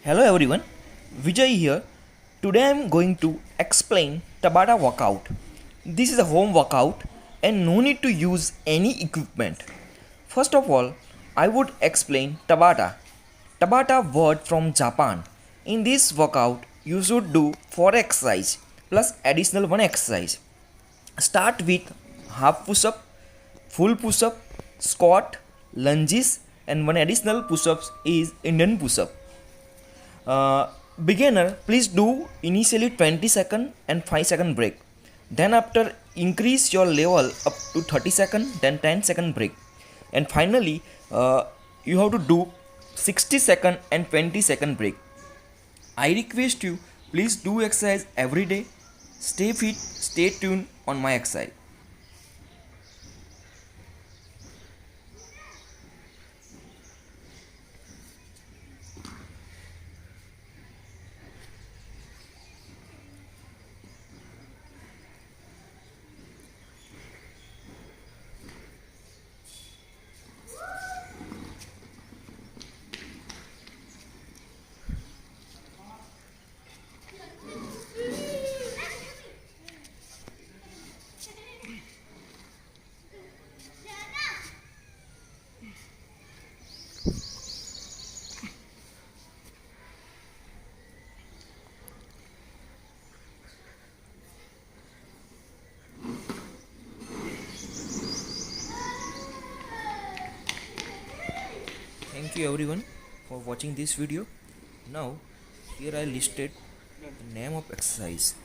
Hello everyone, Vijay here. Today I am going to explain Tabata workout. This is a home workout and no need to use any equipment. First of all, I would explain Tabata. Tabata word from Japan. In this workout, you should do 4 exercise plus additional 1 exercise. Start with half push up, full push up, squat, lunges and one additional push ups is Indian push up. Beginner, please do initially 20-second and 5-second break. Then after increase your level up to 30-second, then 10-second break. And finally, you have to do 60-second and 20-second break. I request you, please do exercise every day. Stay fit, stay tuned on my exercise. Thank you everyone for watching this video. Now here I listed the name of exercise.